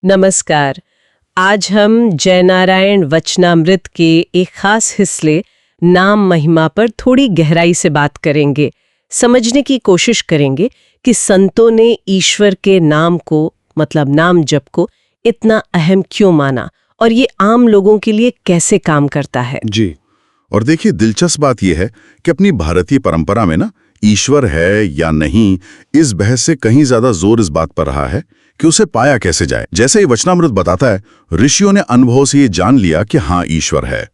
नमस्कार। आज हम जयनारायण वचनामृत के एक खास हिस्से नाम महिमा पर थोड़ी गहराई से बात करेंगे। समझने की कोशिश करेंगे कि संतों ने ईश्वर के नाम को मतलब नाम जप को इतना अहम क्यों माना और ये आम लोगों के लिए कैसे काम करता है। जी, और देखिए दिलचस्प बात यह है कि अपनी भारतीय परंपरा में ना ईश्वर है या नहीं, इस बहस से कहीं ज्यादा जोर इस बात पर रहा है कि उसे पाया कैसे जाए। जैसे ही वचनामृत बताता है, ऋषियों ने अनुभव से ये जान लिया कि हाँ ईश्वर है,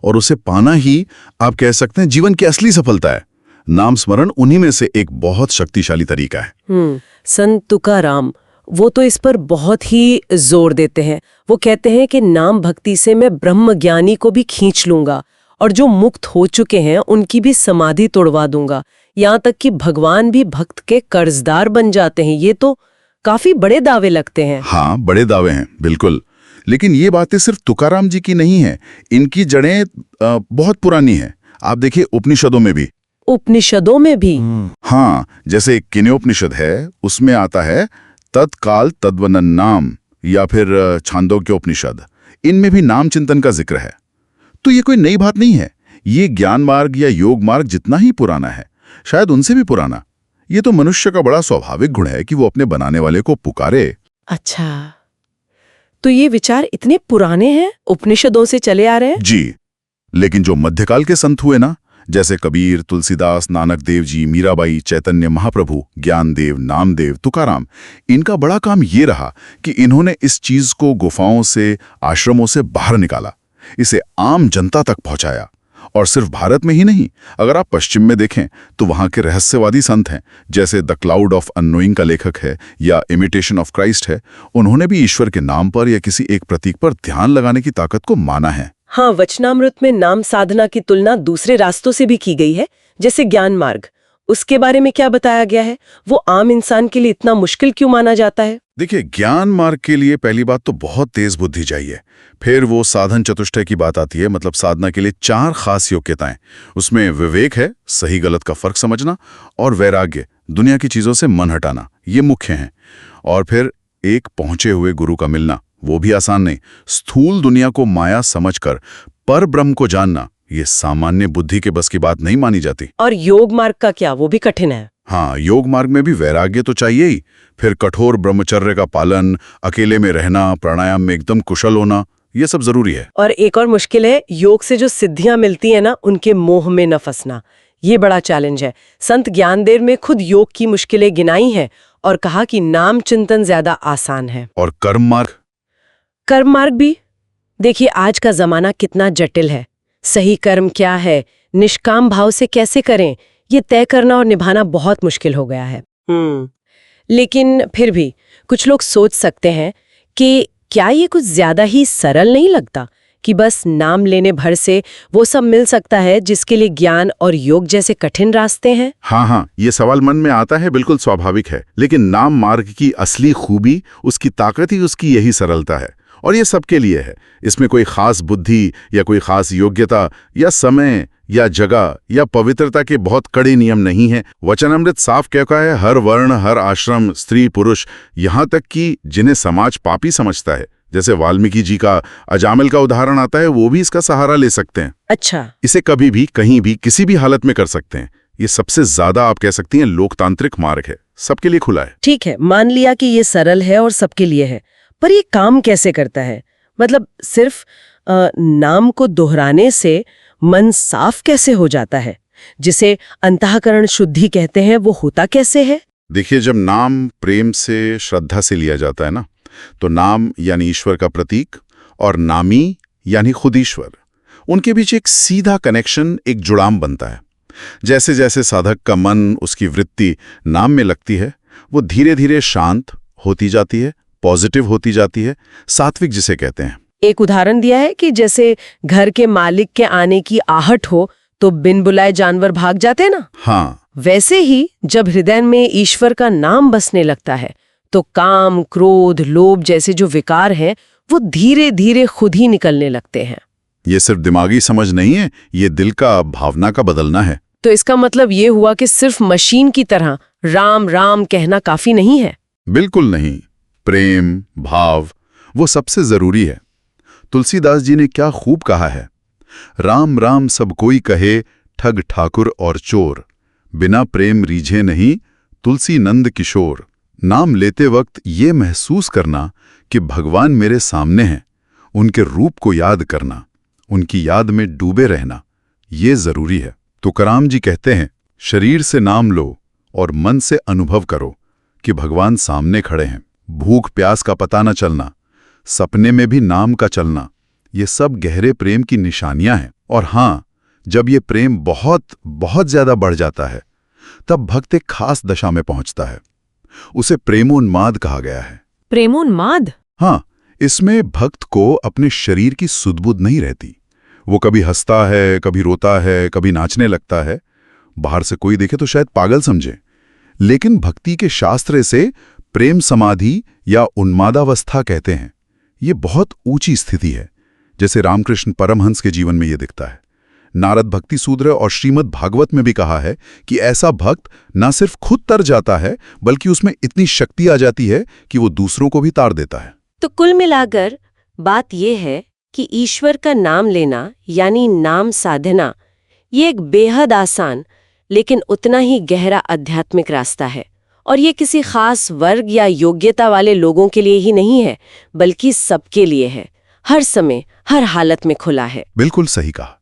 और उसे पाना ही आप कह सकते हैं जीवन की असली सफलता है। नाम स्मरण उन्हीं में से एक बहुत शक्तिशाली तरीका है। संत तुकाराम वो तो इस पर बहुत ही जोर देते हैं। वो कहते हैं कि नाम भक्ति से मैं ब्रह्म ज्ञानी को भी खींच लूंगा और जो मुक्त हो चुके हैं उनकी भी समाधि तोड़वा दूंगा, यहाँ तक कि भगवान भी भक्त के कर्जदार बन जाते हैं। ये तो काफी बड़े दावे लगते हैं। हाँ, बड़े दावे हैं, बिल्कुल। लेकिन ये बातें सिर्फ तुकाराम जी की नहीं है, इनकी जड़ें बहुत पुरानी हैं। आप देखिए उपनिषदों में भी। उपनिषदों में भी? हाँ, जैसे किन्योपनिषद है, उसमें आता है तत्काल तद्वनन नाम, या फिर छांदोग्य उपनिषद, इनमें भी नाम चिंतन का जिक्र है। तो ये कोई नई बात नहीं है। ये ज्ञान मार्ग या योग मार्ग जितना ही पुराना है, शायद उनसे भी पुराना। ये तो मनुष्य का बड़ा स्वाभाविक गुण है कि वो अपने बनाने वाले को पुकारे। अच्छा, तो ये विचार इतने पुराने हैं, उपनिषदों से चले आ रहे हैं? जी, लेकिन जो मध्यकाल के संत हुए ना, जैसे कबीर, तुलसीदास, नानक देव जी, मीराबाई, चैतन्य महाप्रभु, ज्ञानदेव, नामदेव, तुकाराम, इनका बड़ा काम ये रहा कि इन्होंने इस चीज को गुफाओं से, आश्रमों से बाहर निकाला, इसे आम जनता तक पहुंचाया। और सिर्फ भारत में ही नहीं, अगर आप पश्चिम में देखें तो वहां के रहस्यवादी संत हैं, जैसे द क्लाउड ऑफ अननोइंग का लेखक है या इमिटेशन ऑफ क्राइस्ट है। उन्होंने भी ईश्वर के नाम पर या किसी एक प्रतीक पर ध्यान लगाने की ताकत को माना है। हाँ, वचनामृत में नाम साधना की तुलना दूसरे रास्तों से भी की गई है, जैसे ज्ञान मार्ग। उसके बारे में क्या बताया गया है? वो आम इंसान के लिए इतना मुश्किल क्यों माना जाता है? देखिए, ज्ञान मार्ग के लिए पहली बात तो बहुत तेज बुद्धि चाहिए। फिर वो साधन चतुष्टय की बात आती है, मतलब साधना के लिए 4 खास योग्यताएं। उसमें विवेक है, सही गलत का फर्क समझना, और वैराग्य, दुनिया की चीजों से मन हटाना, ये मुख्य हैं। और फिर एक पहुंचे हुए गुरु का मिलना, वो भी आसान नहीं। स्थूल दुनिया को माया समझकर पर ब्रह्म को जानना, ये सामान्य बुद्धि के बस की बात नहीं मानी जाती। और योग मार्ग का क्या, वो भी कठिन है? हाँ, योग मार्ग में भी वैराग्य तो चाहिए ही। फिर कठोर ब्रह्मचर्य का पालन, अकेले में रहना, प्राणायाम में एकदम कुशल होना, ये सब जरूरी है। और एक और मुश्किल है, योग से जो सिद्धियां मिलती है ना, उनके मोह में न फंसना। ये बड़ा चैलेंज है। संत ज्ञानदेव में खुद योग की मुश्किलें गिनाई हैं और कहा कि नाम चिंतन ज्यादा आसान है। और कर्म मार्ग? कर्म मार्ग भी देखिए, आज का जमाना कितना जटिल है। सही कर्म क्या है, निष्काम भाव से कैसे करें, ये तय करना और निभाना बहुत मुश्किल हो गया है। लेकिन फिर भी कुछ लोग सोच सकते हैं कि क्या ये कुछ ज्यादा ही सरल नहीं लगता कि बस नाम लेने भर से वो सब मिल सकता है जिसके लिए ज्ञान और योग जैसे कठिन रास्ते हैं? हाँ, ये सवाल मन में आता है, बिल्कुल स्वाभाविक है। लेकिन नाम मार्ग की असली खूबी, उसकी ताकत ही उसकी यही सरलता है, और ये सबके लिए है। इसमें कोई खास बुद्धि या कोई खास योग्यता या समय या जगह या पवित्रता के बहुत कड़े नियम नहीं है। वचनामृत साफ कहता है, हर वर्ण, हर आश्रम, स्त्री पुरुष, यहाँ तक कि जिन्हें समाज पापी समझता है, जैसे वाल्मीकि जी का अजामिल का उदाहरण आता है, वो भी इसका सहारा ले सकते हैं। अच्छा, इसे कभी भी, कहीं भी, किसी भी हालत में कर सकते हैं। ये सबसे ज्यादा आप कह सकती हैं लोकतांत्रिक मार्ग है, सबके लिए खुला है। ठीक है, मान लिया कि ये सरल है और सबके लिए है, पर ये काम कैसे करता है? मतलब सिर्फ नाम को दोहराने से मन साफ कैसे हो जाता है, जिसे अंतःकरण शुद्धि कहते हैं, वो होता कैसे है? देखिए, जब नाम प्रेम से, श्रद्धा से लिया जाता है ना, तो नाम यानी ईश्वर का प्रतीक और नामी यानी खुद ईश्वर, उनके बीच एक सीधा कनेक्शन, एक जुड़ाव बनता है। जैसे जैसे साधक का मन, उसकी वृत्ति नाम में लगती है, वो धीरे धीरे शांत होती जाती है, पॉजिटिव होती जाती है, सात्विक जिसे कहते हैं। एक उदाहरण दिया है कि जैसे घर के मालिक के आने की आहट हो तो बिन बुलाए जानवर भाग जाते हैं ना। हाँ, वैसे ही जब हृदय में ईश्वर का नाम बसने लगता है तो काम, क्रोध, लोभ जैसे जो विकार हैं, वो धीरे धीरे खुद ही निकलने लगते हैं। ये सिर्फ दिमागी समझ नहीं है, ये दिल का, भावना का बदलना है। तो इसका मतलब ये हुआ कि सिर्फ मशीन की तरह राम राम कहना काफी नहीं है? बिल्कुल नहीं। प्रेम, भाव वो सबसे जरूरी है। तुलसीदास जी ने क्या खूब कहा है, राम राम सब कोई कहे, ठग ठाकुर और चोर, बिना प्रेम रीझे नहीं, तुलसी नंद किशोर। नाम लेते वक्त ये महसूस करना कि भगवान मेरे सामने हैं, उनके रूप को याद करना, उनकी याद में डूबे रहना, ये जरूरी है। तुकाराम जी कहते हैं, शरीर से नाम लो और मन से अनुभव करो कि भगवान सामने खड़े हैं। भूख प्यास का पता न चलना, सपने में भी नाम का चलना, ये सब गहरे प्रेम की निशानियां हैं। और हां, जब ये प्रेम बहुत बहुत ज्यादा बढ़ जाता है, तब भक्त एक खास दशा में पहुंचता है। उसे प्रेमोन्माद कहा गया है। प्रेमोन्माद? हाँ, इसमें भक्त को अपने शरीर की सुध-बुध नहीं रहती। वो कभी हंसता है, कभी रोता है, कभी नाचने लगता है। बाहर से कोई देखे तो शायद पागल समझे, लेकिन भक्ति के शास्त्र से प्रेम समाधि या उन्मादावस्था कहते हैं। ये बहुत ऊंची स्थिति है, जैसे रामकृष्ण परमहंस के जीवन में ये दिखता है। नारद भक्ति सूत्र और श्रीमद् भागवत में भी कहा है कि ऐसा भक्त न सिर्फ खुद तर जाता है, बल्कि उसमें इतनी शक्ति आ जाती है कि वो दूसरों को भी तार देता है। तो कुल मिलाकर बात यह है कि ईश्वर का नाम लेना यानी नाम साधना, ये एक बेहद आसान लेकिन उतना ही गहरा आध्यात्मिक रास्ता है। और ये किसी खास वर्ग या योग्यता वाले लोगों के लिए ही नहीं है, बल्कि सबके लिए है, हर समय हर हालत में खुला है। बिल्कुल सही कहा।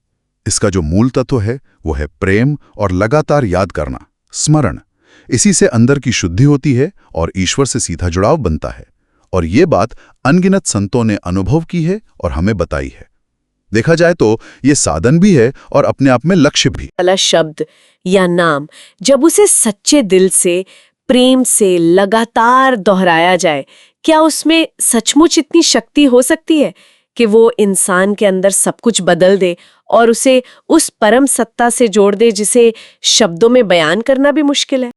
इसका जो मूल तत्व है वो है प्रेम और लगातार याद करना, स्मरण। इसी से अंदर की शुद्धि होती है और ईश्वर से सीधा जुड़ाव बनता है। और ये बात अनगिनत संतों ने अनुभव की है और हमें बताई है। देखा जाए तो ये साधन भी है और अपने आप में लक्ष्य भी। वाला शब्द या नाम जब उसे सच्चे दिल से, प्रेम से लगातार दोहराया जाए, क्या उसमें सचमुच इतनी शक्ति हो सकती है कि वो इंसान के अंदर सब कुछ बदल दे और उसे उस परम सत्ता से जोड़ दे जिसे शब्दों में बयान करना भी मुश्किल है?